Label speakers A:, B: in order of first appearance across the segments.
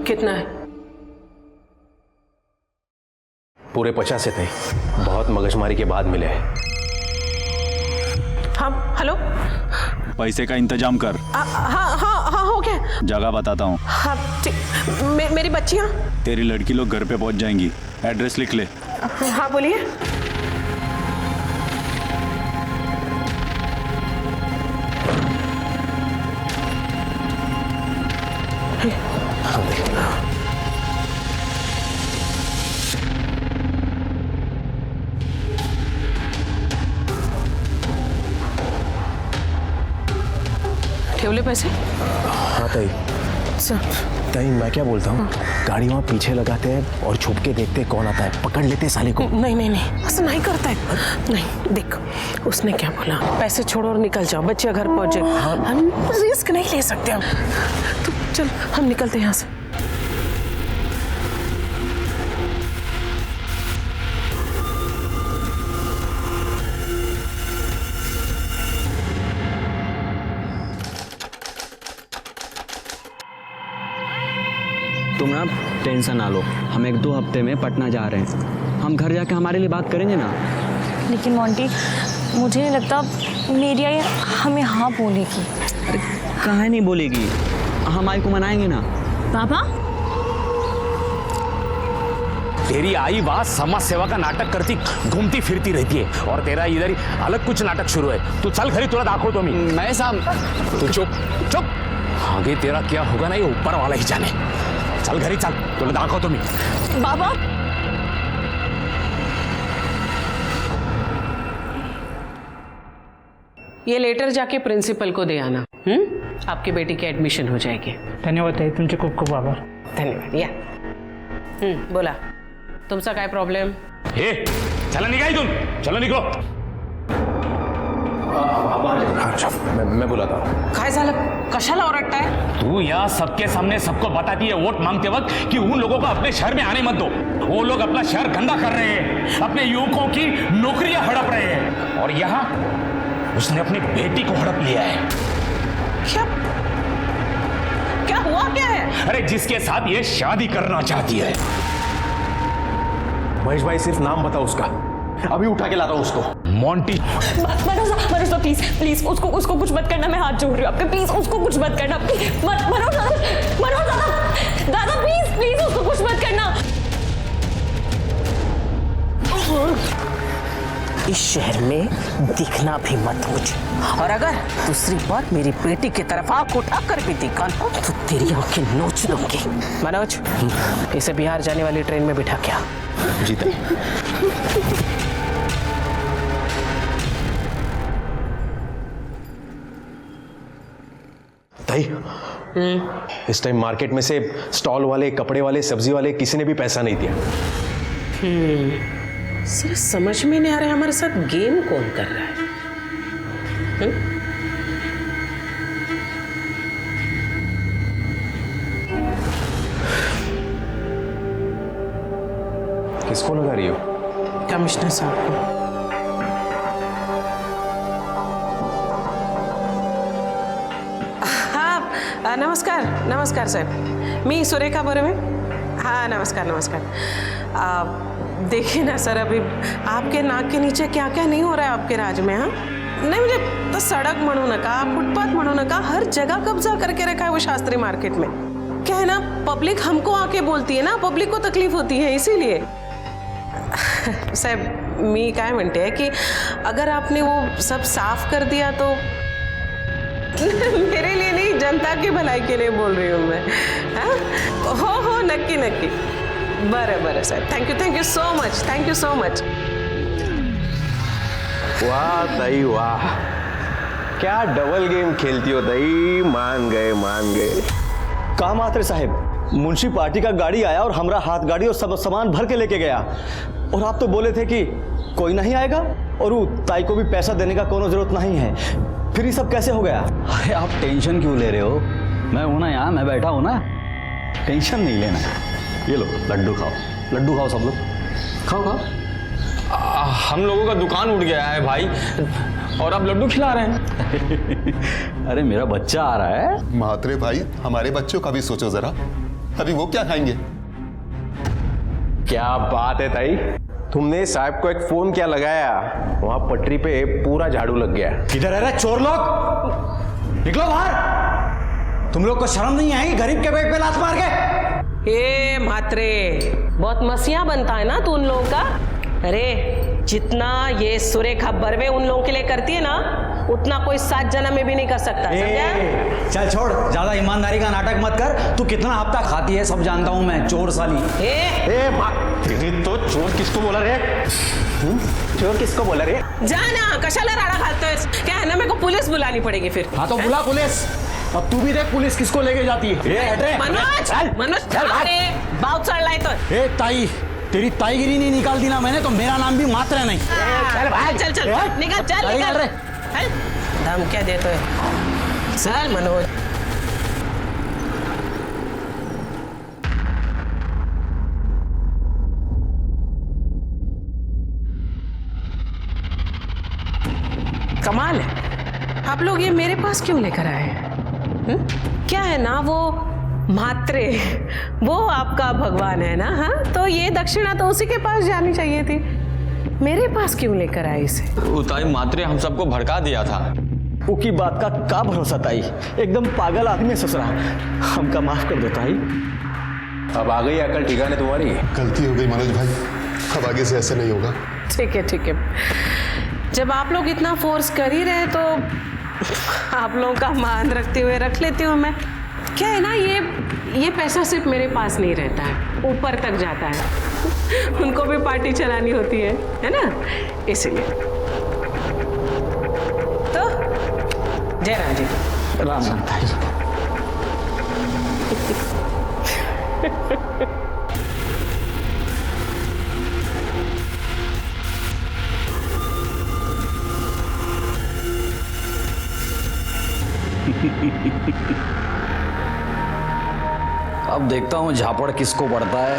A: कितना है?
B: पूरे 50 थे, बहुत मगजमारी के बाद मिले हैं।
A: हाँ हेलो।
C: पैसे का इंतजाम कर।
A: हाँ हाँ हाँ हो गया।
C: जगह बताता हूँ।
A: हाँ ठीक। मेरी बच्चियाँ?
C: तेरी लड़की लोग घर पे पहुँच जाएंगी। एड्रेस लिख ले।
A: हाँ बोलिए। ठेवले पैसे?
B: हाँ ताई।
A: सब
B: ताई मैं क्या बोलता हूँ, गाड़ी वहाँ पीछे लगाते हैं और छुप के देखते कौन आता है, पकड़ लेते साले को।
A: नहीं नहीं नहीं, ऐसा नहीं करता है। नहीं देख, उसने क्या बोला, पैसे छोड़ो और निकल जाओ, बच्चे घर पहुंचे। हम रिस्क नहीं ले सकते हम। तो चल हम निकलते हैं यहाँ से।
D: तुम ना टेंशन ना लो, हम 1-2 हफ्ते में पटना जा रहे हैं। हम घर जाके हमारे लिए बात करेंगे ना।
E: लेकिन मोंटी, मुझे नहीं लगता मेरी आई हमें हाँ बोलेगी।
D: अरे काहे नहीं बोलेगी, हम आई को मनाएंगे ना।
E: पापा
F: तेरी आई वहां समाज सेवा का नाटक करती घूमती फिरती रहती है और तेरा इधर ही अलग कुछ नाटक शुरू है। तू चल घरी, तुला दाखो तो
D: मैं साहब।
F: तू चुप चुप, आगे तेरा क्या होगा ना ये ऊपर वाला ही जाने। चल घरी चल, तुला दाखो तो
E: बाबा
A: ये लेटर जाके प्रिंसिपल को दे आना। आपकी बेटी की एडमिशन हो जाएगी।
G: धन्यवाद ताई, तुमचे खूप खूप आभार।
A: धन्यवाद। या बोला, तुमचा काय प्रॉब्लेम?
F: हे चला निघा इथून, चलो निघो।
B: अच्छा मैं बुलाता हूँ।
A: काय झालं, कशाला ओरडताय?
F: तू यहाँ सबके सामने सबको बताती है वोट मांगते वक्त कि उन लोगों को अपने शहर में आने मत दो। वो लोग अपना शहर गंदा कर रहे हैं, अपने युवकों की नौकरियां हड़प रहे हैं और यहाँ उसने अपनी बेटी को हड़प लिया है।
A: क्या क्या हुआ क्या है?
F: अरे जिसके साथ ये शादी करना चाहती है।
B: महेश भाई सिर्फ नाम बताओ उसका, अभी उठा के लाता हूँ उसको।
F: मोंटी।
E: मनोज प्लीज प्लीज उसको कुछ मत करना, मैं हाथ जोड़ रही हूँ आपके, प्लीज उसको कुछ मत करना। मनोज दादा प्लीज प्लीज उसको कुछ मत करना।
A: इस शहर में दिखना भी मत मुझे, और अगर दूसरी बार मेरी बेटी की तरफ आंख उठाकर भी दिखा तो तेरी आंखें नोच दूंगी। मनोज, इसे बिहार जाने वाली ट्रेन में बिठा क्या?
B: जीता ताई, इस टाइम मार्केट में से स्टॉल वाले, कपड़े वाले, सब्जी वाले किसी ने भी पैसा नहीं दिया।
A: सिर्फ समझ में नहीं आ रहा है हमारे साथ गेम कौन कर रहा है।
B: किसको लगा रही हो?
A: कमिश्नर साहब को। हाँ नमस्कार नमस्कार सर, मी सुरेखा बर्वे। हाँ नमस्कार नमस्कार। देखिए ना सर, अभी आपके नाक के नीचे क्या क्या नहीं हो रहा है आपके राज में। हाँ नहीं, मुझे तो सड़क म्हणू नका, फुटपाथ म्हणू नका, हर जगह कब्जा करके रखा है वो शास्त्री मार्केट में। क्या है ना, पब्लिक हमको आके बोलती है ना, पब्लिक को तकलीफ होती है, इसीलिए। साहब मी काय म्हणते है कि अगर आपने वो सब साफ कर दिया तो मेरे लिए नहीं, जनता की भलाई के लिए बोल रही हूँ मैं। हाँ हो नक्की नक्की। बरं साहेब, thank you so much, thank you so much.
B: वाह ताई वाह, क्या डबल गेम खेलती हो ताई, मान गए।
D: कहा मात्र साहब, मुंशी पार्टी का गाड़ी आया और हमरा हाथ गाड़ी और सब सामान भर के लेके गया, और आप तो बोले थे कि कोई नहीं आएगा और वो ताई को भी पैसा देने का कोनो जरूरत नहीं है, फिर ये सब कैसे हो गया? अरे आप टेंशन क्यों ले रहे हो, मैं हूं ना यहाँ, मैं बैठा हूं ना, टेंशन नहीं लेना। ये लो लड्डू खाओ सब लोग, खाओ।
H: हम लोगों का दुकान उठ गया है भाई, और आप लड्डू खिला रहे हैं।
D: अरे मेरा बच्चा आ रहा है।
I: महात्रे भाई, हमारे बच्चों का भी सोचो जरा। अभी वो क्या खाएंगे?
B: क्या बात है ताई, तुमने साहब को एक फोन क्या लगाया, वहां पटरी पे पूरा झाड़ू लग गया।
D: किधर है रे चोर लोग? निकलो बाहर। तुम लोग को शर्म नहीं आई गरीब के पेट पे लात मार के?
A: ए मात्रे, बहुत मसिया बनता है ना तू उन लोगों का। अरे जितना ये सुरेखा बर्वे उन लोगों के लिए करती है ना, उतना कोई 7 जन्म में भी नहीं कर सकता, समझा?
D: चल छोड़, ज्यादा ईमानदारी का नाटक मत कर। तू कितना हफ्ता खाती है सब जानता हूं मैं, चोर साली।
B: ए माँ, तेरी तो चोर किसको बोला रे? चोर किसको बोला रे?
A: जाना कशाला राड़ा घालतोय? क्या है ना, मेरे को पुलिस बुलानी पड़ेगी फिर।
D: हाँ तो बुला पुलिस। अब तू भी देख पुलिस किसको लेके जाती है।
A: मनोज अरे बाउट चढ़लाय तो।
D: ए ताई, तेरी ताईगिरी नहीं निकाल दी ना मैंने तो मेरा नाम भी मात्रा नहीं।
A: चल भाई, चल चल निकल, चल निकल रे। दम क्या देते है? चल मनोज। कमाल है, आप लोग ये मेरे पास क्यों लेकर आए? क्या है ना, वो मात्रे वो आपका भगवान है ना। हाँ तो ये दक्षिणा तो उसी के पास जानी चाहिए थी, मेरे पास क्यों लेकर आए इसे?
H: ताई मात्रे हम सबको भड़का दिया था।
D: उकी बात का क्या भरोसा ताई, एकदम पागल आदमी है ससुरा। हमका माफ कर दो ताई।
B: अब आ गई अकल ठिकाने तुम्हारी।
I: गलती हो गई मनोज भाई, अब आगे से ऐसा नहीं होगा।
A: ठीक है ठीक है, जब आप लोग इतना फोर्स कर ही रहे तो आप लोगों का मान रखते हुए रख लेती हूँ मैं। क्या है ना, ये पैसा सिर्फ मेरे पास नहीं रहता है, ऊपर तक जाता है। उनको भी पार्टी चलानी होती है ना, इसलिए। तो जय राम जी।
D: राम राम ताई। अब देखता हूँ झापड़ किसको पड़ता है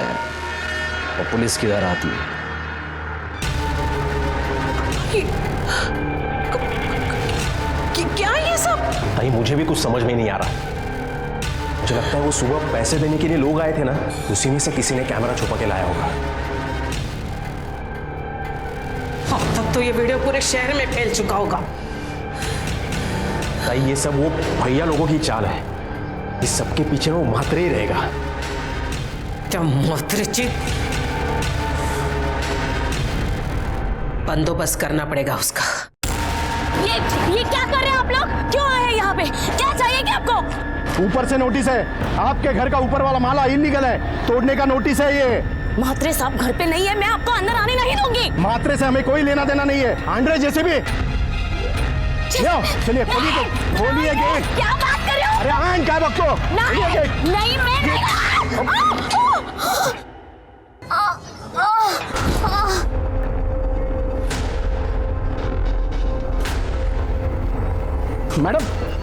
D: और पुलिस किधर आती है।
A: क्या ये सब?
B: ताई मुझे भी कुछ समझ में नहीं आ रहा। मुझे लगता है वो सुबह पैसे देने के लिए लोग आए थे ना, उसी में से किसी ने कैमरा छुपा के लाया होगा।
A: अब तक तो ये वीडियो पूरे शहर में फैल चुका होगा।
B: ताई ये सब वो भैया लोगों की चाल है, इस सबके पीछे वो मात्रे ही रहेगा।
A: क्या मात्रे? बंदोबस्त करना पड़ेगा उसका।
E: ये क्या कर रहे हैं आप लोग? क्यों आए हैं यहाँ पे? क्या चाहिए क्या आपको?
J: ऊपर से नोटिस है, आपके घर का ऊपर वाला माला इलीगल है, तोड़ने का नोटिस है ये।
E: मात्रे साहब घर पे नहीं है, मैं आपको अंदर आने नहीं दूंगी।
J: मात्रे से हमें कोई लेना देना नहीं है, आंड्रे जैसे भी। चलिए खोलिए गेट।
E: क्या बात कर रहे हो?
J: अरे आन क्या वक्त को?
E: नहीं मैं नहीं।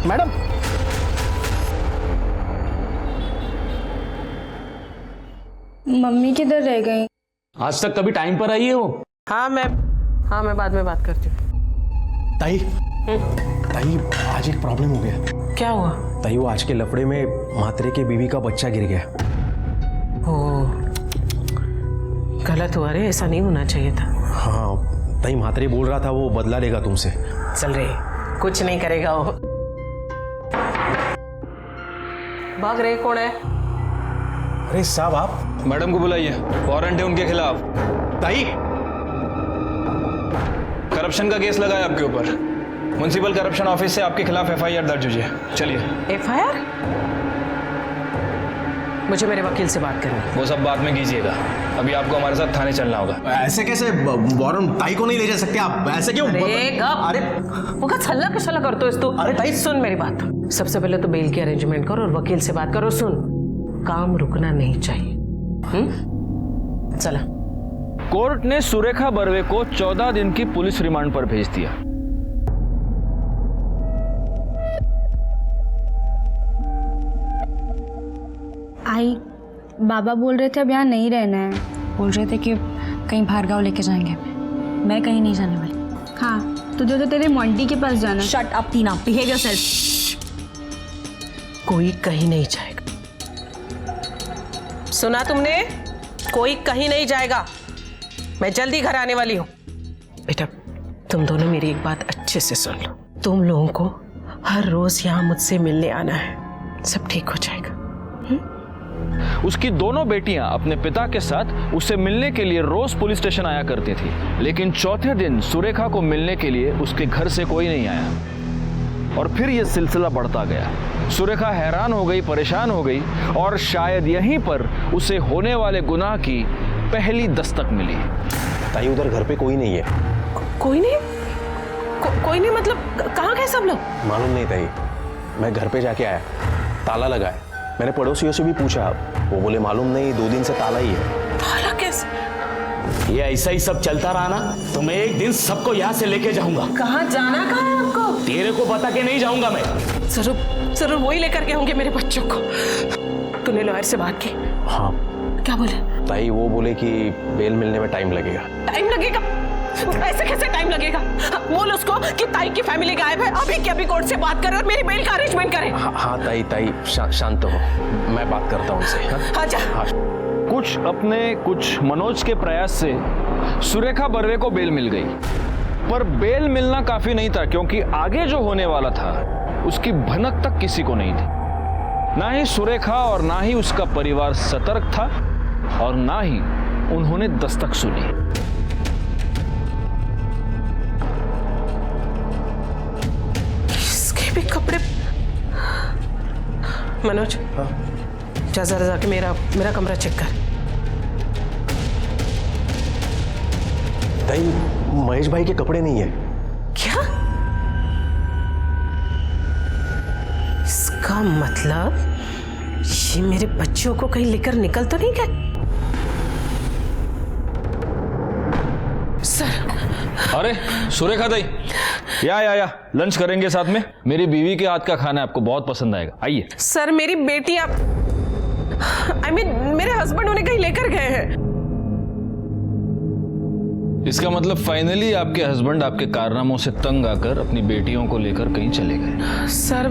J: मैडम
K: मम्मी किधर रह गई?
H: आज तक कभी टाइम पर आई है वो?
A: हाँ मैं बाद में बात करती हूँ।
B: ताई ताई आज एक प्रॉब्लम हो गया।
A: क्या हुआ?
B: ताई वो आज के लफड़े में मात्रे के बीवी का बच्चा गिर गया।
A: ओ गलत हुआ रे, ऐसा नहीं होना चाहिए था।
B: हाँ ताई मात्रे बोल रहा था वो बदला लेगा तुमसे।
A: चल रे, कुछ नहीं करेगा वो। भाग रहे कौन है?
B: अरे साहब आप
H: मैडम को बुलाइए, वारंट है उनके खिलाफ।
B: ताई
H: करप्शन का केस लगा है आपके ऊपर। म्युनिसिपल करप्शन ऑफिस से आपके खिलाफ एफआईआर दर्ज हुई है। चलिए।
A: एफआईआर? मुझे मेरे वकील से बात करनी है।
H: वो सब बाद में कीजिएगा, अभी आपको हमारे साथ थाने चलना होगा।
B: ऐसे कैसे वारंट ताई को नहीं ले जा सकते आप? ऐसे क्यों?
A: अरे गप।
B: अरे
A: वो का छल्ला कशाला करतो इस तू? अरे ताई सुन मेरी बात, सबसे पहले तो बेल की अरेंजमेंट करो और वकील से बात करो। सुन, काम रुकना नहीं चाहिए। चला।
L: कोर्ट ने सुरेखा बर्वे को 14 दिन की पुलिस रिमांड पर भेज दिया।
K: आई बाबा बोल रहे थे अब यहाँ नहीं रहना है। बोल रहे थे कि कहीं बाहर गाँव लेके जाएंगे। मैं कहीं नहीं जाने वाली। हाँ तुझे तो तेरे मोंटी के पास जाना।
E: शट अप टीना, बिहेव योरसेल्फ।
A: कोई कहीं नहीं जाएगा। सुना तुमने? कोई कहीं नहीं जाएगा, मैं जल्दी घर आने वाली हूँ। बेटा तुम दोनों मेरी एक बात अच्छे से सुन लो, तुम लोगों को हर रोज यहाँ मुझसे मिलने आना है, सब ठीक हो जाएगा।
L: उसकी दोनों बेटियां अपने पिता के साथ उससे मिलने के लिए रोज पुलिस स्टेशन आया करती थी, लेकिन चौथे दिन सुरेखा को मिलने के लिए उसके घर से कोई नहीं आया और फिर यह सिलसिला बढ़ता गया। सुरेखा हैरान हो गई, परेशान हो गई और शायद यहीं पर उसे होने वाले गुनाह की पहली दस्तक मिली।
B: ताई उधर घर पे कोई नहीं है।
A: कोई नहीं? कोई नहीं मतलब कहाँ गए सब लोग?
B: मालूम नहीं ताई, मैं घर पे जाके आया, ताला लगा है। मैंने पड़ोसियों से भी पूछा, वो बोले मालूम नहीं, 2 दिन से ताला ही है।
A: ताला कैसे?
F: ये ऐसा ही सब चलता रहा ना तो मैं एक दिन सबको यहाँ से लेके जाऊंगा।
A: कहाँ जाना कहाँ है आपको?
F: तेरे को बता के नहीं जाऊंगा मैं।
A: जरूर वही लेकर के होंगे मेरे बच्चों को। तूने लॉयर से बात की?
B: हाँ।
A: क्या बोले?
B: ताई वो बोले कि बेल मिलने में टाइम लगेगा।
A: टाइम लगेगा? ऐसे कैसे टाइम लगेगा? बोल उसको कि ताई की फैमिली गायब है, अभी के अभी कोर्ट से बात करे और मेरी बेल का अरेंजमेंट करे।
B: हाँ ताई शांत हो, मैं बात करता हूँ उनसे।
A: हाँ जा।
B: हाँ।
L: कुछ अपने कुछ मनोज के प्रयास से सुरेखा बर्वे को बेल मिल गई, पर बेल मिलना काफी नहीं था क्योंकि आगे जो होने वाला था उसकी भनक तक किसी को नहीं थी। ना ही सुरेखा और ना ही उसका परिवार सतर्क था और ना ही उन्होंने दस्तक सुनी।
A: इसके भी कपड़े। मनोज,
B: हाँ?
A: जा जरा जाके मेरा कमरा चेक कर।
B: ताई महेश भाई के कपड़े नहीं है।
A: क्या? इसका मतलब ये मेरे बच्चों को कहीं लेकर निकल तो नहीं गए? सर।
L: अरे सुरेखा दाई, या लंच करेंगे साथ में। मेरी बीवी के हाथ का खाना आपको बहुत पसंद आएगा, आइए।
A: सर मेरी बेटियां मेरे हस्बैंड उन्हें कहीं लेकर गए हैं।
L: इसका मतलब फाइनली आपके हस्बैंड आपके कारनामों से तंग आकर अपनी बेटियों को लेकर कहीं चले गए।
A: सर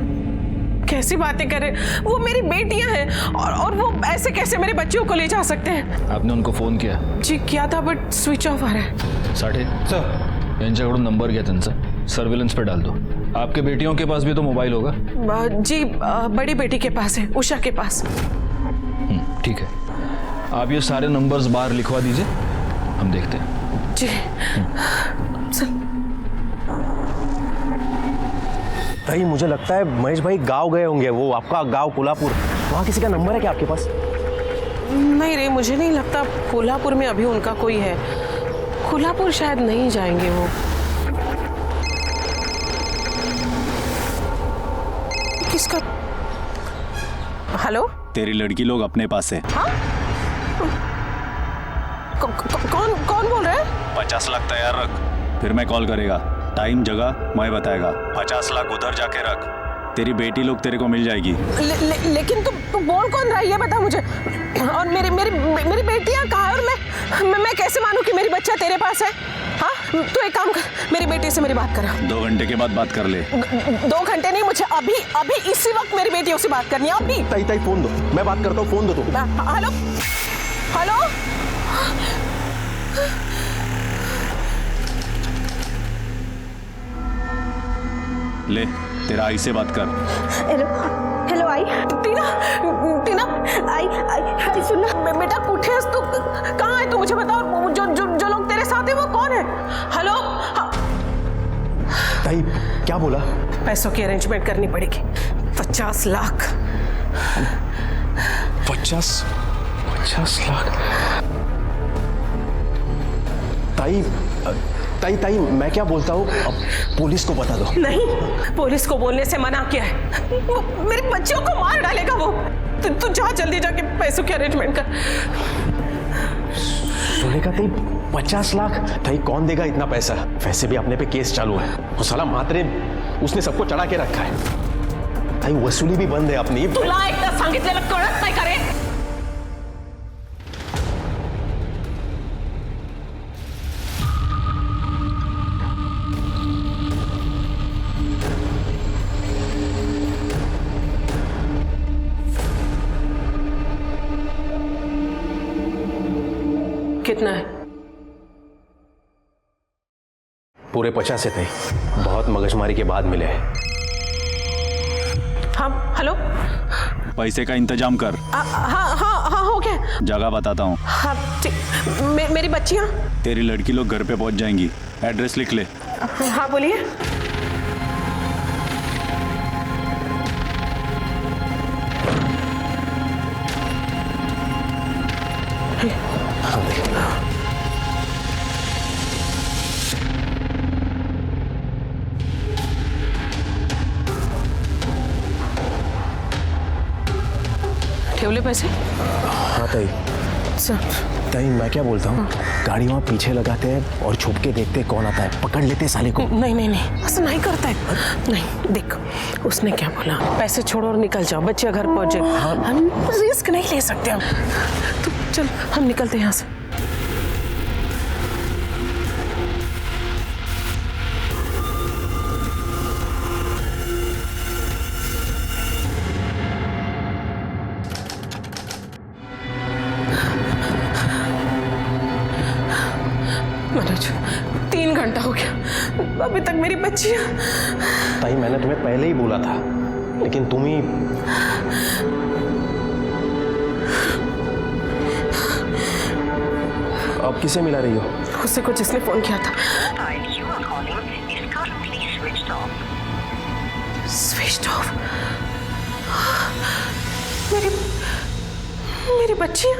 A: कैसी बातें कर रहे? वो मेरी बेटियां हैं और वो ऐसे कैसे मेरे बच्चों को ले जा सकते हैं?
L: आपने उनको फोन किया?
A: जी किया था बट स्विच ऑफ आ रहा है।
L: साठे सर यांच्याकडून नंबर घ्या त्यांचा, सर्विलेंस पे डाल दो। आपके बेटियों के पास भी तो मोबाइल होगा?
A: जी बड़ी बेटी के पास है, उषा के पास।
L: ठीक है, आप ये सारे नंबर्स बाहर लिखवा दीजिए, हम देखते हैं।
A: जी सर।
B: ताई मुझे लगता है महेश भाई गांव गए होंगे, वो आपका गांव कोल्हापुर, वहाँ किसी का नंबर है क्या आपके पास?
A: नहीं रे, मुझे नहीं लगता कोल्हापुर में अभी उनका कोई है। कोल्हापुर शायद नहीं जाएंगे वो। किसका? हेलो?
C: तेरी लड़की लोग अपने पास है।
A: हाँ? कौन बोल रहा है?
C: 50 लाख तैयार रख, फिर मैं कॉल करेगा। टाइम जगह मैं बताएगा। 50 लाख उधर जाके रख, तेरी बेटी लोग तेरे को मिल जाएगी।
A: लेकिन तू बोल कौन रहा है ये बता मुझे। और मेरी बेटियां कहाँ है? और मैं कैसे मानूं कि मेरी बच्चा तेरे पास है? हाँ तू एक काम कर, मेरी बेटी से मेरी बात करा।
C: 2 घंटे के बाद बात कर ले।
A: 2 घंटे नहीं, मुझे अभी इसी वक्त मेरी बेटियों से बात करनी है अभी।
B: ताई फोन दो, मैं बात करता हूँ, फोन दो तू।
A: Hello hello.
C: ले तेरा आई से बात कर।
K: हेलो आई।
A: टीना आई सुनना बेटा, कुठे है तू? कहाँ है तू? मुझे बता। जो लोग तेरे साथ हैं वो कौन है? हेलो।
B: ताई क्या बोला?
A: पैसों की अरेंजमेंट करनी पड़ेगी। 50 लाख।
B: 50 लाख? ताई मैं क्या बोलता हूँ, अब पुलिस को बता दो।
A: नहीं, पुलिस को बोलने से मना किया है। वो मेरे बच्चों को मार डालेगा वो। तू जा जल्दी जाके पैसों की अरेंजमेंट कर।
B: सुरेखा ताई 50 लाख? ताई कौन देगा इतना पैसा? वैसे भी अपने पे केस चालू है, वो साला मात्रे उसने सबको चढ़ा के रखा है। ताई वसूली भी बंद है अपनी।
A: तुला एकदा सांगितलेलं कळत नाही का रे? कितना है?
B: पूरे 50 थे, बहुत मगजमारी के बाद मिले हैं।
A: हाँ हेलो।
C: पैसे का इंतजाम कर।
A: हाँ हाँ हाँ हो गया।
C: जगह बताता हूँ।
A: हाँ ठीक। मेरी बच्चियाँ?
C: तेरी लड़की लोग घर पे पहुंच जाएंगी। एड्रेस लिख ले।
A: हाँ बोलिए। ठेवले पैसे?
B: हाँ ताई।
A: सर
B: ताई मैं क्या बोलता हूँ, गाड़ी वहाँ पीछे लगाते हैं और छुप के देखते हैं कौन आता है, पकड़ लेते साले को।
A: नहीं नहीं नहीं, ऐसा नहीं करता है। नहीं देख, उसने क्या बोला, पैसे छोड़ो और निकल जाओ, बच्चे घर पहुंचे। हम रिस्क नहीं ले सकते हम। तो चल हम निकलते हैं यहाँ से। मनोज 3 घंटा हो गया, अभी तक मेरी बच्चियां।
B: ताई मैंने तुम्हें पहले ही बोला था, लेकिन तुम ही। अब किसे मिला रही हो?
A: उससे को जिसने फोन किया था। Switch off. मेरी बच्चियां।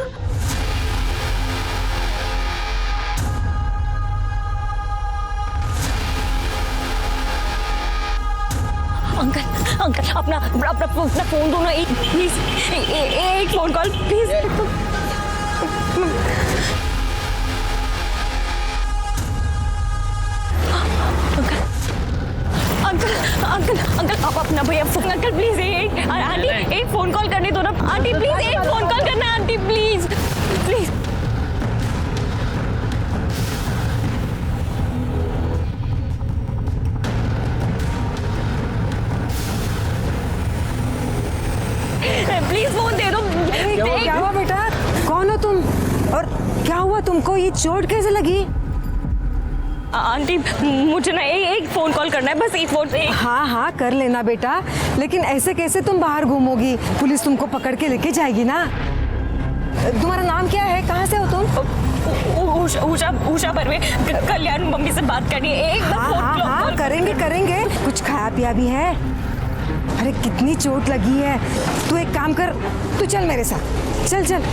E: अंकल अंकल अपना फोन दो ना, एक प्लीज, एक फोन कॉल प्लीज। अंकल आप अपना भैया फोन। अंकल प्लीज आंटी एक फोन कॉल करने दो ना आंटी, प्लीज एक फोन कॉल करना aunty, please please. Please phone दे दो।
M: क्या हुआ बेटा, कौन हो तुम और क्या हुआ तुमको, ये चोट कैसे लगी?
E: आंटी मुझे ना एक फोन कॉल करना है, बस एक फोन।
M: हाँ हाँ कर लेना बेटा, लेकिन ऐसे कैसे तुम बाहर घूमोगी, पुलिस तुमको पकड़ के लेके जाएगी ना। तुम्हारा नाम क्या है, कहाँ से हो तुम?
E: उषा बर्वे। कल्याण मम्मी से बात करनी है, एक बार फोन
M: हाँ हाँ हाँ करेंगे। कुछ खाया पिया भी है? अरे कितनी चोट लगी है, तू एक काम कर, तू चल मेरे साथ, चल।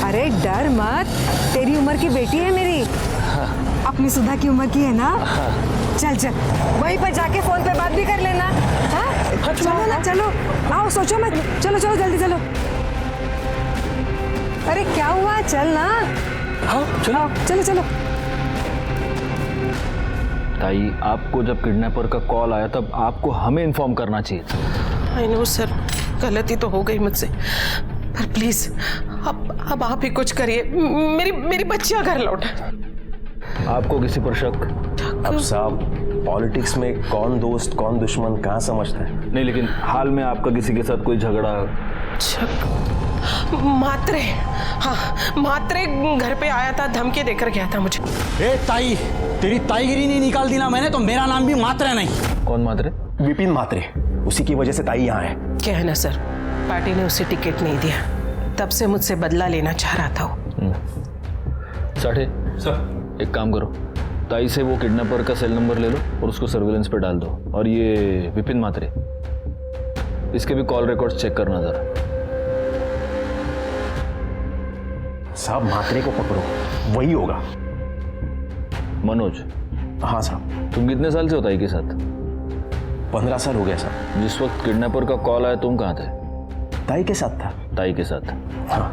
M: अरे डर मत, तेरी उम्र की बेटी है मेरी, अपनी सुधा की उम्र की है ना। चल वहीं पर जाके फोन पे बात भी कर लेना। हाँ चलो ना, चलो आओ, सोचो मत, चलो जल्दी चलो। अरे क्या हुआ, चल ना।
B: हाँ
M: चलो।
L: ताई आपको जब किडनैपर का कॉल आया तब आपको हमें इन्फॉर्म करना चाहिए था।
A: आई नो सर, गलती तो हो गई मुझसे, पर प्लीज अब आप ही कुछ करिए, मेरी बच्चियां घर लौटा।
L: आपको किसी पर शक?
B: अब साहब पॉलिटिक्स में कौन दोस्त कौन दुश्मन कहाँ समझता है।
L: नहीं, लेकिन हाल में आपका किसी के साथ कोई झगड़ा?
A: मात्रे, हाँ मात्रे घर पे आया था, धमकी देकर गया था मुझे।
J: ए ताई, तेरी ताईगिरी नहीं निकाल दी ना मैंने तो मेरा नाम भी मात्रे नहीं।
L: कौन मात्रे?
B: विपिन मात्रे, उसी की वजह से ताई यहाँ है।
A: क्या है ना सर, पार्टी ने उसे टिकट नहीं दिया, तब से मुझसे बदला लेना चाह रहा था वो।
L: साठे सर, एक काम करो, ताई से वो किडनैपर का सेल नंबर ले लो और उसको सर्विलेंस पे डाल दो। और ये विपिन मात्रे, इसके भी कॉल रिकॉर्ड्स चेक करना जरा।
B: साहब मात्रे को पकड़ो, वही होगा।
L: मनोज?
B: हाँ साहब।
L: तुम कितने साल से हो ताई के साथ?
B: 15 साल हो गया साहब।
L: जिस वक्त किडनैपर का कॉल आया तुम कहाँ थे?
B: ताई के साथ था।
L: ताई के साथ?
B: हाँ।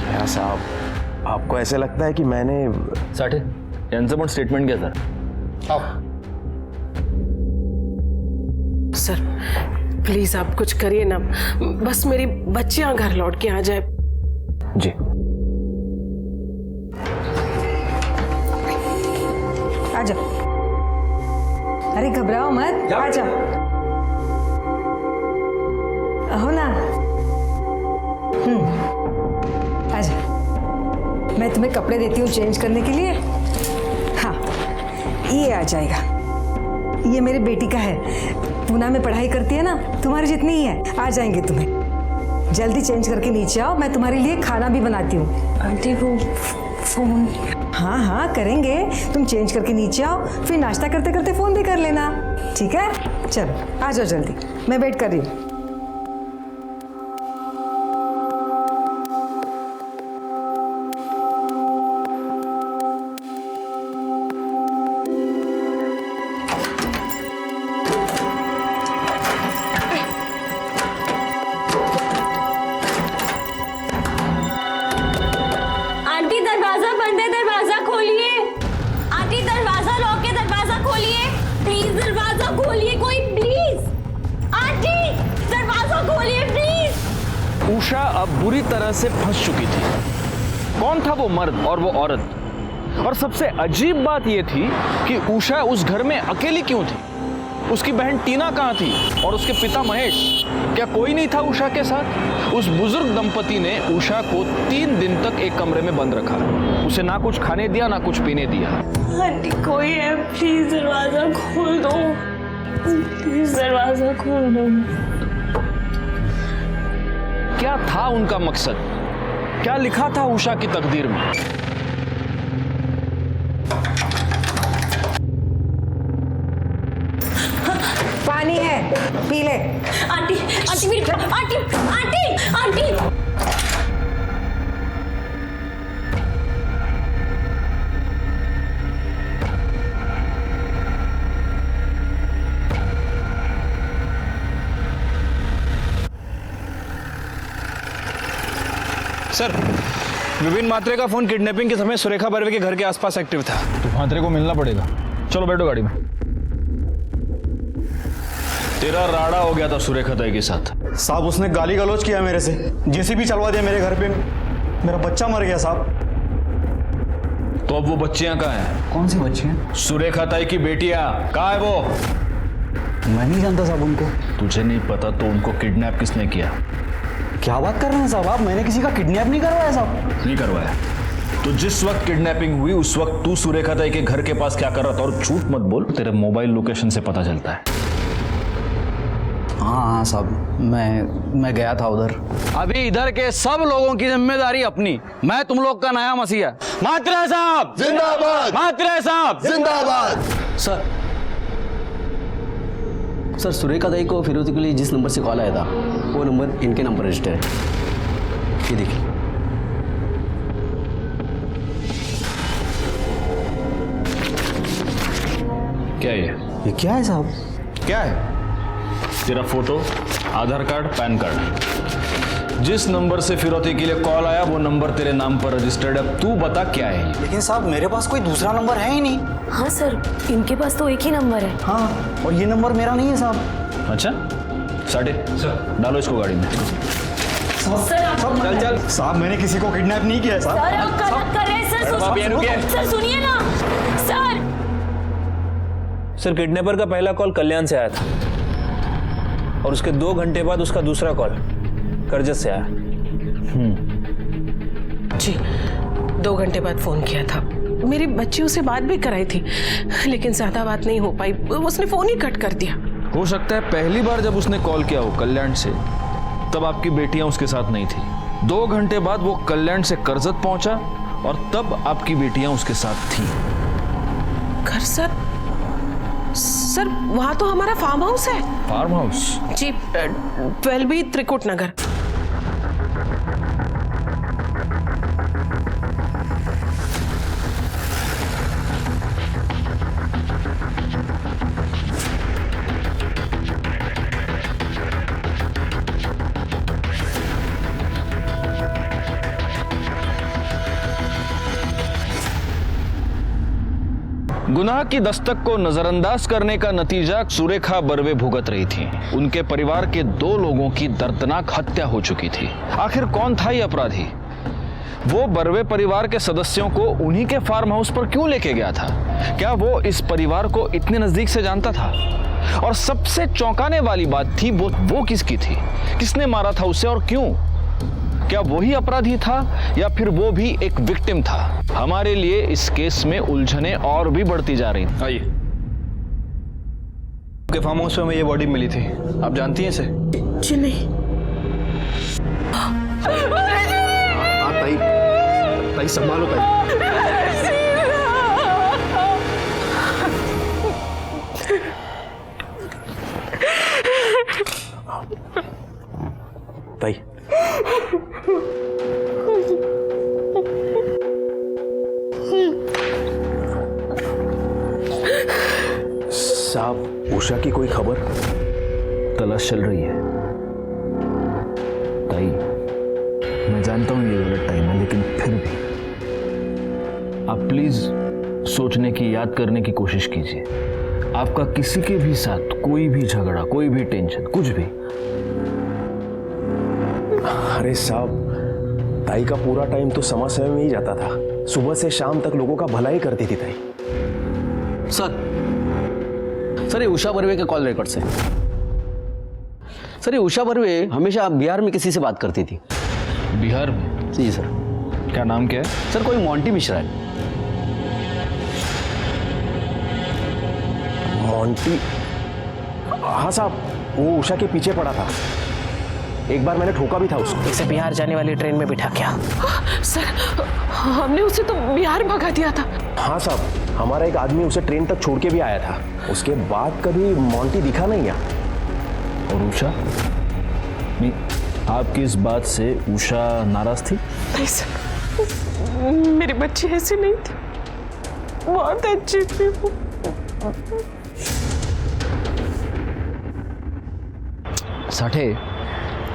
B: क्या साहब, आपको ऐसे लगता है कि मैंने?
L: साठे, यांचं पण स्टेटमेंट घ्या
A: सर प्लीज आप कुछ करिए ना, बस मेरी बच्चियां घर लौट के आ जाए।
B: जी।
M: आ जाओ, अरे घबराओ मत, आ जाओ, हो ना। आ जाओ। मैं तुम्हें कपड़े देती हूँ चेंज करने के लिए। हाँ, ये आ जाएगा। ये मेरी बेटी का है, पूना में पढ़ाई करती है ना, तुम्हारी जितनी ही है। आ जाएंगे तुम्हें। जल्दी चेंज करके नीचे आओ, मैं तुम्हारे लिए खाना भी बनाती हूँ।
E: आंटी वो फोन।
M: हाँ हाँ करेंगे, तुम चेंज करके नीचे आओ, फिर नाश्ता करते करते फ़ोन भी कर लेना, ठीक है? चलो आ जाओ जल्दी, मैं वेट कर रही हूँ।
E: आंटी दरवाजा बंद है, दरवाजा खोलिए। आंटी दरवाजा लॉक है, दरवाजा खोलिए प्लीज। दरवाजा खोलिए कोई प्लीज। आंटी दरवाजा खोलिए प्लीज।
L: उषा अब बुरी तरह से फंस चुकी थी। कौन था वो मर्द और वो औरत? और सबसे अजीब बात यह थी कि उषा उस घर में अकेली क्यों थी? उसकी बहन टीना कहाँ थी और उसके पिता महेश? क्या कोई नहीं था उषा के साथ? उस बुजुर्ग दंपति ने उषा को 3 दिन तक एक कमरे में बंद रखा। उसे ना कुछ खाने दिया ना कुछ पीने दिया।
E: आंटी कोई है, प्लीज दरवाजा खोल दो, प्लीज दरवाजा खोल दो।
L: क्या था उनका मकसद? क्या लिखा था उषा की तकदीर में?
M: पानी है, पी ले।
E: आंटी आंटी मेरी aunty aunty aunty.
L: Sir, Vipin Matre का फोन किडनैपिंग के समय सुरेखा बर्वे के घर के आसपास एक्टिव था।
C: तो मात्रे को मिलना पड़ेगा। चलो बैठो गाड़ी में।
L: तेरा राड़ा हो गया था सुरेखा ताई के साथ।
D: साहब उसने गाली गलौज किया मेरे से, जेसीबी चलवा दिया मेरे घर पे, मेरा बच्चा मर गया साहब।
L: तो अब वो बच्चियां कहाँ हैं?
D: कौन सी बच्चियां?
L: सुरेखा ताई की बेटियां कहाँ है वो?
D: मैं नहीं जानता साहब उनको।
L: तुझे नहीं पता तो उनको किडनैप किसने किया?
D: क्या बात कर रहे हैं साहब आप? मैंने किसी का किडनैप नहीं करवाया साहब।
L: नहीं करवाया? तो जिस वक्त किडनैपिंग हुई उस वक्त तू सुरेखा ताई के घर के पास क्या कर रहा था? और झूठ मत बोल, तेरे मोबाइल लोकेशन से पता चलता है।
D: हाँ साहब, मैं गया था उधर।
N: अभी इधर के सब लोगों की जिम्मेदारी अपनी। मैं तुम लोग का नया मसीहा। मात्रे साहब
I: जिंदाबाद,
N: मात्रे साहब
I: जिंदाबाद।
D: सर सुरेखा दाई को फिरोजी के लिए जिस नंबर से कॉल आया था वो नंबर इनके नंबर रजिस्टर है। ये देखिए।
L: क्या
D: ये क्या है साहब?
L: क्या है? तेरा फोटो, आधार कार्ड, पैन कार्ड। जिस नंबर से फिरौती के लिए कॉल आया वो नंबर तेरे नाम पर रजिस्टर्ड है। तू बता क्या है ये?
D: लेकिन साहब मेरे पास कोई दूसरा नंबर है ही नहीं।
E: हाँ सर, इनके पास तो एक ही नंबर है।
D: हाँ, और ये नंबर मेरा नहीं है साहब।
L: अच्छा, साढ़े सर डालो इसको गाड़ी में।
D: चल चल साहब, मैंने किसी को किडनैप नहीं किया है साहब।
E: सर आप गलत कर रहे हैं सर। सर सुनिए ना सर।
L: सर किडनैपर का पहला कॉल कल्याण से आया था और उसके 2 घंटे बाद उसका दूसरा कॉल करजत से आया।
A: जी 2 घंटे बाद फोन किया था। मेरी बच्चियों से बात भी कराई थी लेकिन ज्यादा बात नहीं हो पाई, उसने फोन ही कट कर दिया।
L: हो सकता है पहली बार जब उसने कॉल किया हो कल्याण से तब आपकी बेटियां उसके साथ नहीं थी। 2 घंटे बाद वो कल्याण से करजत पहुंचा और तब आपकी बेटियां उसके साथ थी।
A: करजत? सर वहां तो हमारा फार्म हाउस है।
L: Farm house?
A: जी 12B त्रिकुट नगर।
L: गुनाह की दस्तक को नजरअंदाज करने का नतीजा सुरेखा बर्वे भुगत रही थी। उनके परिवार के 2 लोगों की दर्दनाक हत्या हो चुकी थी। आखिर कौन था ये अपराधी? वो बर्वे परिवार के सदस्यों को उन्हीं के फार्म हाउस पर क्यों लेके गया था? क्या वो इस परिवार को इतने नजदीक से जानता था? और सबसे चौंकाने वाली बात थी वो किसकी थी? किसने मारा था उसे और क्यों? क्या वही अपराधी था या फिर वो भी एक विक्टिम था? हमारे लिए इस केस में उलझने और भी बढ़ती जा रही।
D: आइए, आपके फार्म हाउस में ये बॉडी मिली थी, आप जानती हैं इसे?
A: जी नहीं।
J: ताई, ताई संभालो ताई।
B: ताई, साहब, उषा की कोई खबर?
L: तलाश चल रही है। ताई, मैं जानता हूं ये गलत टाइम है, लेकिन फिर भी आप प्लीज सोचने की, याद करने की कोशिश कीजिए। आपका किसी के भी साथ कोई भी झगड़ा, कोई भी टेंशन, कुछ भी।
B: अरे साहब, ताई का पूरा टाइम तो समय में ही जाता था। सुबह से शाम तक लोगों का भला ही करती थी ताई।
N: सर ये उषा बर्वे के कॉल रिकॉर्ड से। सर ये उषा बर्वे हमेशा बिहार में किसी से बात करती थी।
L: बिहार में?
N: जी सर।
L: क्या नाम क्या है?
N: सर कोई मोंटी मिश्रा है।
B: मोंटी? हाँ साहब, वो उषा के पीछे पड़ा था। एक बार मैंने ठोका भी था उसको।
A: इसे बिहार जाने वाली ट्रेन में बिठा क्या? सर, हमने उसे तो बिहार भगा दिया था।
B: हाँ साहब, हमारा एक आदमी उसे ट्रेन तक छोड़ के भी आया था। उसके बाद कभी मोंटी दिखा नहीं है।
L: और उषा? नहीं, आपकी इस बात से उषा नाराज थी?
A: नहीं सर, मेरी बच्ची ऐसी नहीं थी, बहुत अच्छी थी वो।
L: साठे,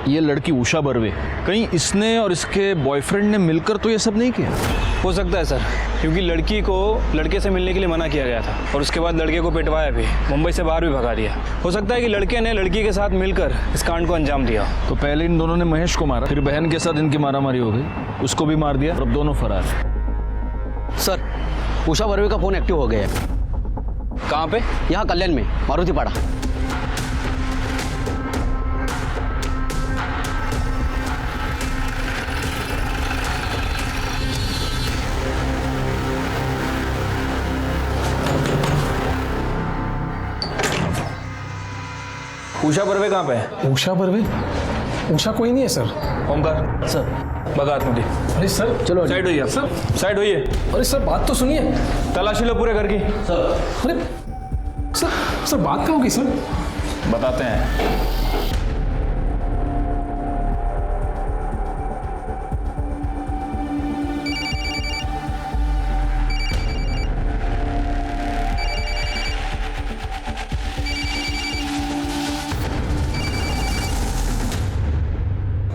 L: ये लड़की उषा बर्वे, कहीं इसने और इसके बॉयफ्रेंड ने मिलकर तो ये सब नहीं किया?
D: हो सकता है सर, क्योंकि लड़की को लड़के से मिलने के लिए मना किया गया था और उसके बाद लड़के को पिटवाया भी, मुंबई से बाहर भी भगा दिया। हो सकता है कि लड़के ने लड़की के साथ मिलकर इस कांड को अंजाम दिया।
L: तो पहले इन दोनों ने महेश को मारा, फिर बहन के साथ इनकी मारामारी हो गई, उसको भी मार दिया और अब दोनों फरार हैं।
N: सर उषा बर्वे का फोन एक्टिव हो गया है। कहाँ पे? यहाँ कल्याण में, मारुति पाड़ा।
H: उषा बर्वे कहाँ पे है?
J: उषा बर्वे? उषा कोई नहीं है सर।
H: ओमकार
N: सर
H: बगा आतमध्ये।
J: अरे सर,
H: चलो साइड होइए आप।
J: सर,
H: साइड होइए।
J: अरे सर बात तो सुनिए।
H: तलाशी लो पूरे घर की।
J: अरे सर बात क्या होगी सर?
H: बताते हैं।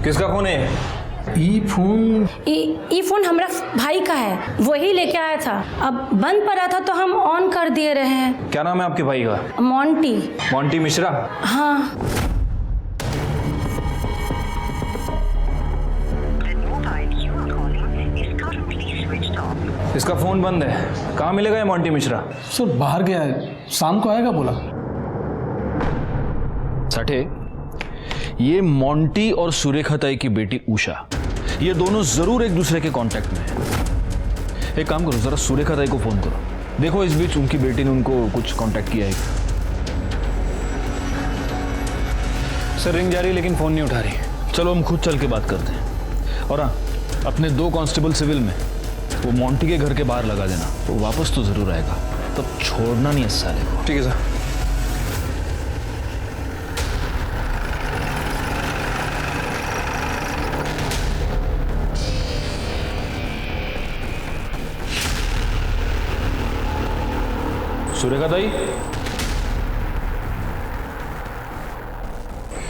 H: किसका फोन है?
J: ई
K: फोन हमारा भाई का है, वही लेके आया था। अब बंद पड़ा था तो हम ऑन कर दिए रहे हैं।
H: क्या नाम है आपके भाई का?
K: मोंटी।
H: मोंटी मिश्रा?
K: हाँ।
H: इसका फोन बंद है, कहाँ मिलेगा ये मोंटी मिश्रा?
J: सर बाहर गया है, शाम को आएगा बोला।
L: साठे, ये मोंटी और सुरेखा ताई की बेटी उषा, ये दोनों जरूर एक दूसरे के कांटेक्ट में हैं। एक काम करो, जरा सुरेखा ताई को फोन करो, देखो इस बीच उनकी बेटी ने उनको कुछ कांटेक्ट किया है।
D: सर रिंग जा रही लेकिन फोन नहीं उठा रही।
L: चलो हम खुद चल के बात करते हैं। और हाँ, अपने 2 कांस्टेबल सिविल में वो मोंटी के घर के बाहर लगा देना, वो वापस तो जरूर आएगा, तब छोड़ना नहीं इस साले को।
D: ठीक है सर।
H: सुरेखा ताई,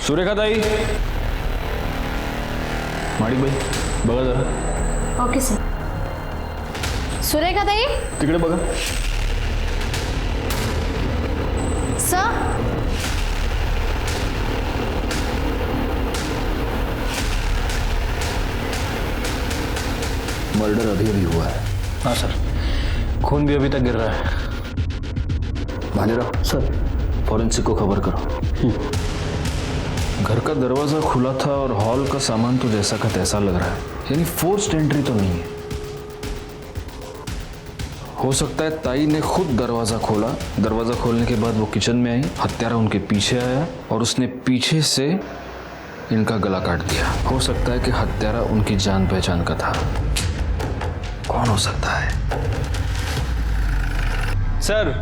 H: सुरेखा ताई, माडिक भाई बघा जरा।
K: Okay sir.
E: सुरेखा ताई,
H: तिकडे बघा।
E: सर
L: मर्डर अभी अभी हुआ है।
D: हाँ सर, खून भी अभी तक गिर रहा है।
L: भालेराव सर, फॉरेंसिक को खबर करो। घर का दरवाजा खुला था और हॉल का सामान तो जैसा का तैसा लग रहा है, यानी फोर्स्ड एंट्री तो नहीं है। हो सकता है ताई ने खुद दरवाजा खोला, दरवाजा खोलने के बाद वो किचन में आई, हत्यारा उनके पीछे आया और उसने पीछे से इनका गला काट दिया। हो सकता है कि हत्यारा उनकी जान पहचान का था। कौन हो सकता है?
O: सर,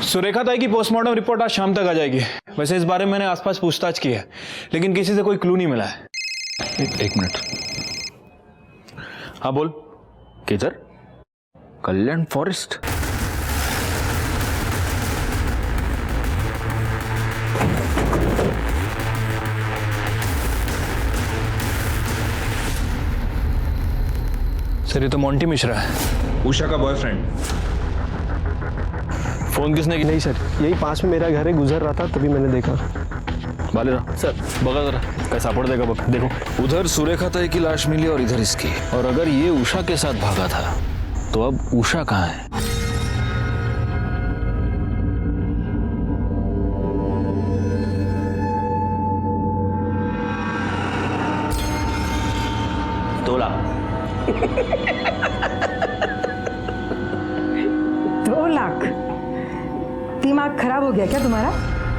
O: सुरेखा ताई की पोस्टमार्टम रिपोर्ट आज शाम तक आ जाएगी। वैसे इस बारे में मैंने आसपास पूछताछ की है, लेकिन किसी से कोई क्लू नहीं मिला है।
L: एक मिनट। हाँ बोल। किधर? कल्याण फॉरेस्ट।
O: सर ये तो मोंटी मिश्रा है,
C: उषा का बॉयफ्रेंड।
O: फोन किसने किया?
B: नहीं सर, यही पास में मेरा घर है, गुजर रहा था तभी मैंने देखा।
L: बालेरा सर, बगा जरा कैसा पड़ देगा बक। देखो उधर सुरेखा ताई की लाश मिली और इधर इसकी। और अगर ये उषा के साथ भागा था तो अब उषा कहाँ है?
N: तोला
M: 2 लाख? दिमाग खराब हो गया क्या तुम्हारा?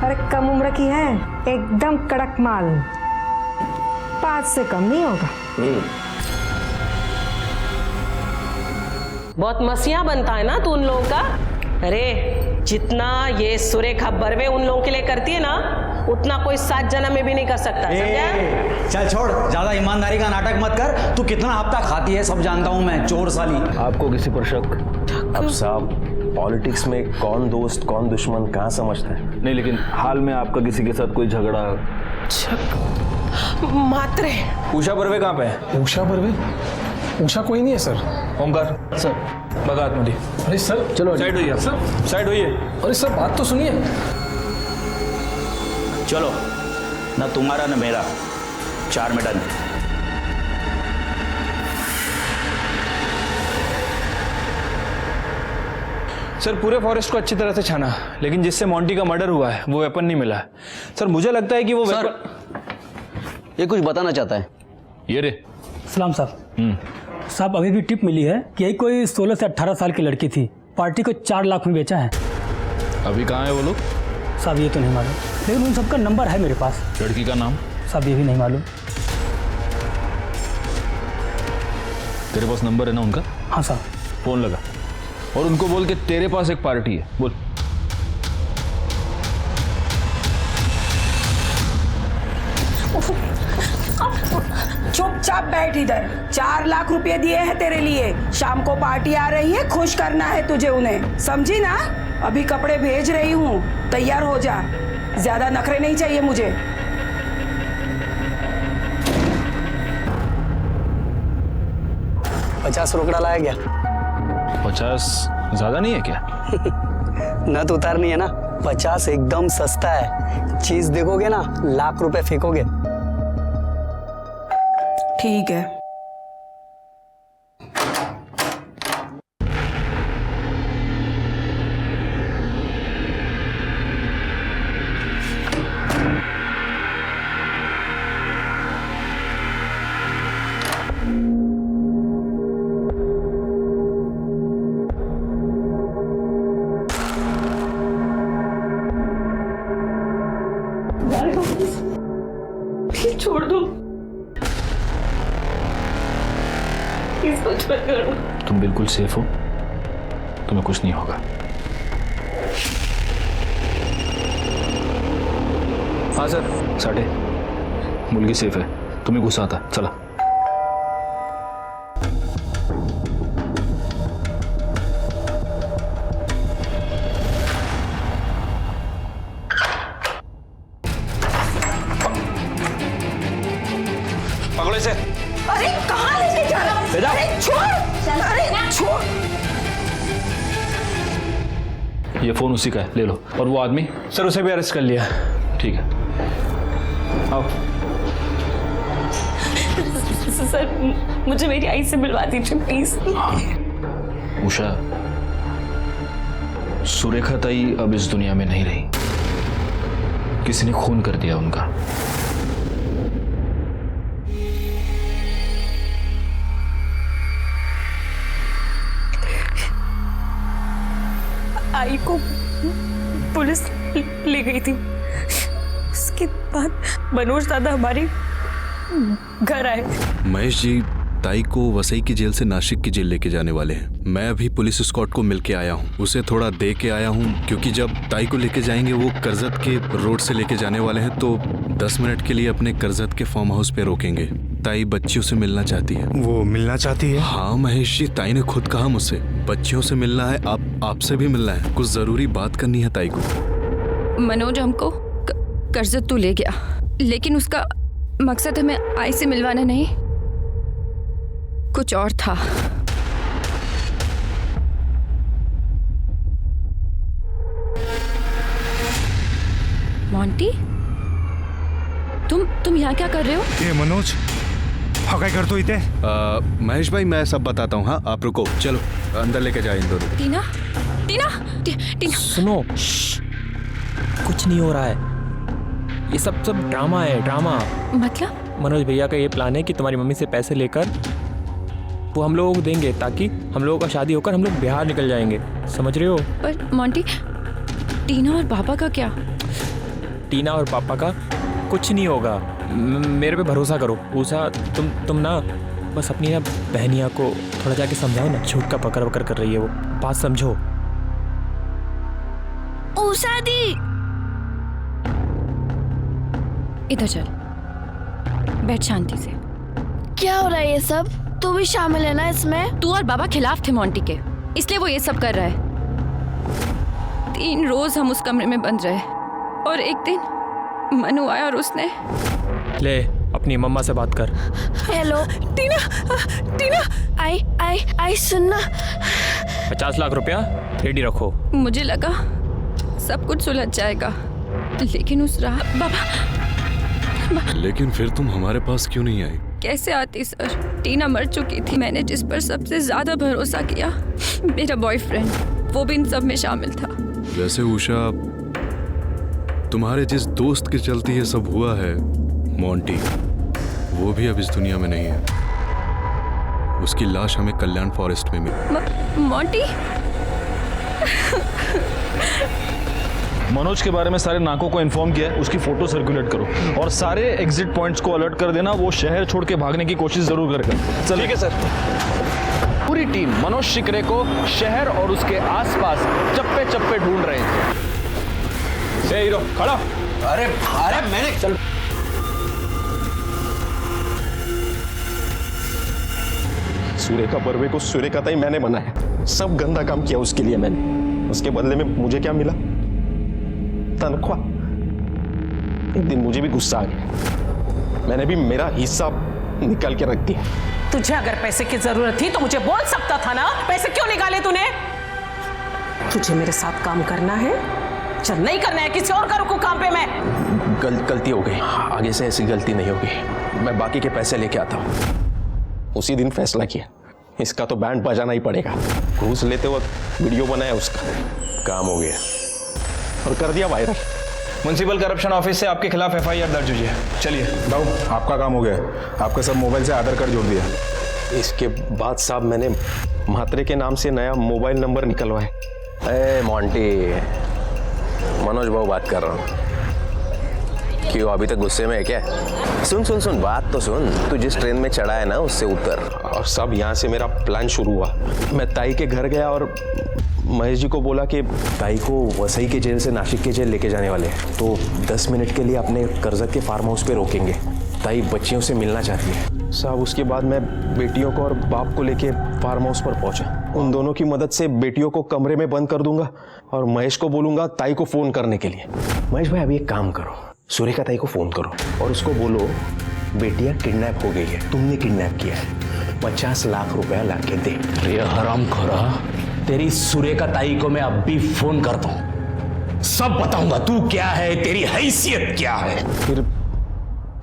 M: अरे कम उम्र की है, एकदम कड़क माल, 5 से कम नहीं होगा।
A: बहुत मसिया बनता है ना तू उन लोगों का। अरे जितना ये सुरेखा बर्वे उन लोगों के लिए करती है ना, उतना कोई 7 जन्म में भी नहीं कर सकता। समझा?
N: चल छोड़, ज्यादा ईमानदारी का नाटक मत कर। तू कितना हफ्ता खाती है सब जानता हूं मैं, चोर साली।
B: आपको किसी पर शक? अब साहब, पॉलिटिक्स में कौन दोस्त कौन दुश्मन कहाँ समझता है?
L: नहीं, लेकिन हाल में आपका किसी के साथ कोई झगड़ा?
A: मात्रे।
O: उषा बर्वे कहाँ पे है?
J: उषा बर्वे? उषा कोई नहीं है सर।
O: ओंकार सर, बगात में।
J: अरे सर चलो
O: साइड होइए सर, साइड होइए।
J: अरे सर बात तो सुनिए।
N: चलो, ना तुम्हारा ना मेरा, 4 में डन।
O: सर पूरे फॉरेस्ट को अच्छी तरह से छाना, लेकिन जिससे मोंटी का मर्डर हुआ है वो वेपन नहीं मिला है। सर मुझे लगता है कि वो
N: सर, ये कुछ बताना चाहता है।
L: ये रे
G: सलाम साहब। साहब अभी भी टिप मिली है कि यही कोई 16 से 18 साल की लड़की थी, पार्टी को 4 लाख में बेचा है।
L: अभी कहाँ है वो लोग?
G: साहब ये तो नहीं मालूम, लेकिन उन सबका नंबर है मेरे पास।
L: लड़की का नाम?
G: साहब ये भी नहीं मालूम।
L: तेरे पास नंबर है ना उनका?
G: हाँ साहब।
L: फोन लगा और उनको बोल के तेरे पास एक पार्टी है, बोल।
P: चुपचाप बैठ इधर। 4 लाख रुपए दिए हैं तेरे लिए, शाम को पार्टी आ रही है, खुश करना है तुझे उन्हें, समझी ना? अभी कपड़े भेज रही हूँ, तैयार हो जा। ज्यादा नखरे नहीं चाहिए मुझे।
N: $50 रोकड़ा लाया गया।
L: 50 ज्यादा नहीं है क्या?
N: न तो उतारनी है ना, 50 एकदम सस्ता है। चीज देखोगे ना, लाख रुपए फेंकोगे।
P: ठीक है।
A: छोड़ दो,
L: तुम बिल्कुल सेफ हो, तुम्हें कुछ नहीं होगा। हाँ सर, साढ़े मुलगी सेफ है, तुम्हें गुस्सा आता। चला।
O: पकड़ो इसे।
P: अरे कहाँ लेके जा रहा? अरे छोड़, अरे छोड़।
L: ये फोन उसी का है, ले लो। और वो आदमी?
O: सर उसे भी अरेस्ट कर लिया।
L: ठीक है, आओ।
E: सर मुझे मेरी आई से मिलवा दीजिए प्लीज।
L: उषा, सुरेखा ताई अब इस दुनिया में नहीं रही। किसी ने खून कर दिया उनका।
K: आई को पुलिस ले गई थी। उसके बाद मनोज दादा हमारे घर आए।
Q: महेश जी, ताई को वसई की जेल से नासिक की जेल लेके जाने वाले हैं। मैं अभी पुलिस स्क्वाड को मिल के आया हूँ, उसे थोड़ा दे के आया हूँ, क्योंकि जब ताई को लेके जाएंगे वो करजत के रोड से लेके जाने वाले हैं, तो 10 मिनट के लिए अपने करजत के फार्म हाउस पे रोकेंगे। ताई बच्चियों से मिलना चाहती है।
J: वो मिलना चाहती है?
Q: हाँ महेश जी, ताई ने खुद कहा मुझसे बच्चियों से मिलना है, आपसे भी मिलना है, कुछ जरूरी बात करनी है ताई को।
R: मनोज हमको करजत तो ले गया, लेकिन उसका मकसद हमें आई से मिलवाना नहीं, कुछ और था। मोंटी, तुम यहाँ क्या कर रहे हो?
J: ये मनोज क्या कर तो इते?
Q: महेश भाई मैं सब बताता हूँ। हाँ आप रुको, चलो अंदर लेके जाए इन दोनों।
R: टीना, टीना, टीना
S: सुनो, कुछ नहीं हो रहा है, ये सब ड्रामा है, ड्रामा।
R: मतलब?
S: मनोज भैया का ये प्लान है कि तुम्हारी मम्मी से पैसे लेकर वो हम लोगों को देंगे, ताकि हम लोगों का शादी होकर हम लोग बिहार निकल जाएंगे, समझ रहे हो?
R: पर मोंटी, टीना और पापा का क्या?
S: टीना और पापा का कुछ नहीं होगा, मेरे पे भरोसा करो। उषा तुम ना बस अपनी ना बहनिया को थोड़ा जाके समझाओ ना, झूठ का पकड़ कर रही है वो, बात समझो।
R: उषा दी, इधर चल, बैठ शांति से।
E: क्या हो रहा है ये सब? तू भी शामिल है ना इसमें?
R: तू और बाबा खिलाफ थे मोंटी के, इसलिए वो ये सब कर रहा है। 3 रोज हम उस कमरे में बंद रहे, और एक दिन मनु आया और उसने।
S: ले अपनी मम्मा से बात कर।
E: हेलो टीना, टीना, आई सुनना।
S: 50 लाख रुपया रेडी रखो।
R: मुझे लगा सब कुछ सुलझ जाएगा, लेकिन उस रात बाबा।
Q: लेकिन फिर तुम हमारे पास क्यों नहीं आई?
R: कैसे आती सर, टीना मर चुकी थी। मैंने जिस पर सबसे ज्यादा भरोसा किया, मेरा बॉयफ्रेंड, वो भी इन सब में शामिल था।
Q: वैसे उषा, तुम्हारे जिस दोस्त के चलते ये सब हुआ है, मोंटी, वो भी अब इस दुनिया में नहीं है। उसकी लाश हमें कल्याण फॉरेस्ट में मिली।
R: मोंटी?
L: मनोज के बारे में सारे नाकों को इन्फॉर्म किया है, उसकी फोटो सर्कुलेट करो और सारे एग्जिट पॉइंट्स को अलर्ट कर देना, वो शहर छोड़ के भागने की कोशिश जरूर करेगा। चल ठीक है सर। पूरी टीम मनोज शिकरे को शहर और उसके आसपास चप्पे चप्पे ढूंढ रहे थे। ए हीरो खड़ा।
D: अरे मैंने चल।
B: सुरेखा बर्वे को सुरेखा ताई मैंने बनाया, सब गंदा काम किया उसके लिए मैंने। उसके बदले में मुझे क्या मिला? तनख्वाह। एक दिन मुझे भी गुस्सा आ गया, मैंने भी मेरा हिस्सा निकाल के रख दिया।
A: तुझे अगर पैसे की जरूरत थी तो मुझे बोल सकता था ना, पैसे क्यों निकाले तूने? तुझे मेरे साथ काम करना है, चल नहीं करना है किसी और का रुकू काम पे। मैं
B: गलती हो गई, आगे से ऐसी गलती नहीं होगी। मैं बाकी के पैसे लेके आता हूँ। उसी दिन फैसला किया, इसका तो बैंड बजाना ही पड़ेगा। घूस लेते वक्त वीडियो बनाया उसका, काम हो गया और कर दिया वायरल।
O: म्युनिसिपल करप्शन ऑफिस से आपके खिलाफ FIR दर्ज हुई है। चलिए
J: दाऊ, आपका काम हो गया। आपका सब मोबाइल से आधार कार्ड जोड़ दिया।
B: इसके बाद साहब मैंने म्हात्रे के नाम से नया मोबाइल नंबर निकलवाया।
T: ए मोंटी, मनोज बाबू बात कर रहा हूँ। क्यों अभी तक गुस्से में है क्या? सुन बात तो सुन। तू जिस ट्रेन में चढ़ा है ना, उससे उतर।
B: और सब यहाँ से मेरा प्लान शुरू हुआ। मैं ताई के घर गया और महेश जी को बोला कि ताई को वसई के जेल से नासिक के जेल लेके जाने वाले हैं, तो 10 मिनट के लिए अपने करजत के फार्म हाउस पे रोकेंगे। ताई बच्चियों से मिलना चाहती है साहब। उसके बाद मैं बेटियों को और बाप को लेके फार्म हाउस पर पहुंचा। उन दोनों की मदद से बेटियों को कमरे में बंद कर दूंगा और महेश को बोलूंगा ताई को फोन करने के लिए। महेश भाई अभी एक काम करो, सुरेखा ताई को फोन करो और उसको बोलो बेटियां किडनैप हो गई है, तुमने किडनैप किया है, 50 लाख रुपया ला के दे।
F: अरे हरामखोरा, तेरी सुरेखा ताई को मैं अब भी फोन करता हूं, सब बताऊंगा तू क्या है, तेरी हैसियत क्या है।
B: फिर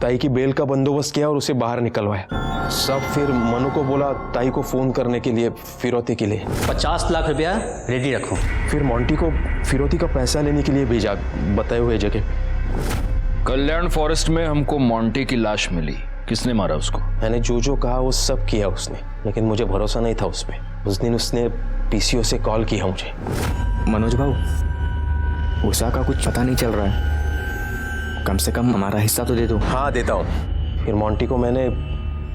B: ताई की बेल का बंदोबस्त किया और उसे बाहर निकलवाया। सब फिर मनु को बोला ताई को फोन करने के लिए फिरौती के लिए।
D: 50 लाख रुपया रेडी रखो।
B: फिर मोंटी को फिरौती का पैसा लेने के लिए भेजा बताए हुए जगह।
L: कल्याण फॉरेस्ट में हमको मोंटी की लाश मिली। किसने मारा उसको?
B: मैंने जो कहा वो सब किया उसने, लेकिन मुझे भरोसा नहीं था उस पर। उस दिन उसने पीसीओ से कॉल किया मुझे।
S: मनोज भाऊ, उषा का कुछ पता नहीं चल रहा है, कम से कम हमारा हिस्सा तो दे दो।
B: हाँ देता हूँ। फिर मोंटी को मैंने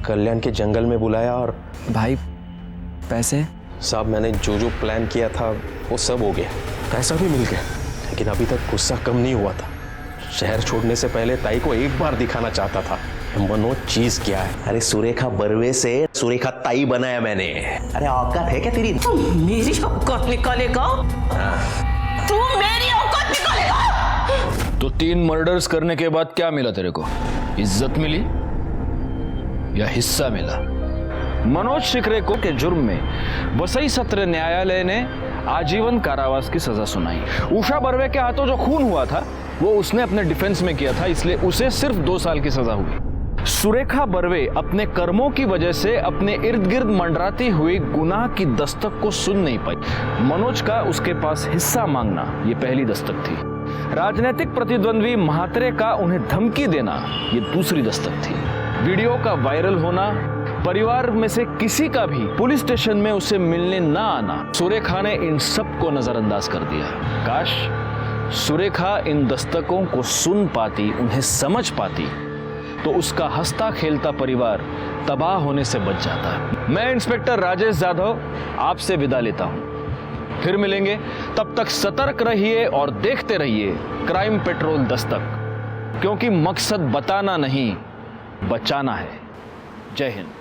B: कल्याण के जंगल में बुलाया और
S: भाई पैसे?
B: साहब मैंने जो प्लान किया था वो सब हो गया, पैसा भी मिल गया, लेकिन अभी तक गुस्सा कम नहीं हुआ था। शहर छोड़ने से पहले ताई को एक बार दिखाना चाहता था मनोज चीज क्या है।
T: अरे सुरेखा बर्वे से सुरेखा ताई बनाया मैंने। अरे औकात है क्या तेरी?
A: तू मेरी औकात निकालेगा? तू मेरी औकात निकालेगा?
L: तो 3 मर्डर्स करने के बाद क्या मिला तेरे को? इज्जत मिली या हिस्सा मिला? मनोज शिकरेको के जुर्म में वसई सत्र न्यायालय ने आजीवन कारावास की सजा सुनाई। उषा बर्वे के हाथों जो खून हुआ था वो उसने अपने डिफेंस में किया था, इसलिए उसे सिर्फ 2 साल की सजा हुई। सुरेखा बर्वे अपने कर्मों की वजह से अपने इर्द गिर्द मंडराती हुई गुनाह की दस्तक को सुन नहीं पाई। मनोज का उसके पास हिस्सा मांगना ये पहली दस्तक थी। राजनीतिक प्रतिद्वंद्वी महात्रे का उन्हें धमकी देना ये दूसरी दस्तक थी। वीडियो का वायरल होना, परिवार में से किसी का भी पुलिस स्टेशन में उसे मिलने ना आना, सुरेखा ने इन सब को नजरअंदाज कर दिया। काश सुरेखा इन दस्तकों को सुन पाती, उन्हें समझ पाती, तो उसका हंसता खेलता परिवार तबाह होने से बच जाता। मैं इंस्पेक्टर राजेश यादव आपसे विदा लेता हूं। फिर मिलेंगे, तब तक सतर्क रहिए और देखते रहिए क्राइम पेट्रोल दस्तक, क्योंकि मकसद बताना नहीं, बचाना है। जय हिंद।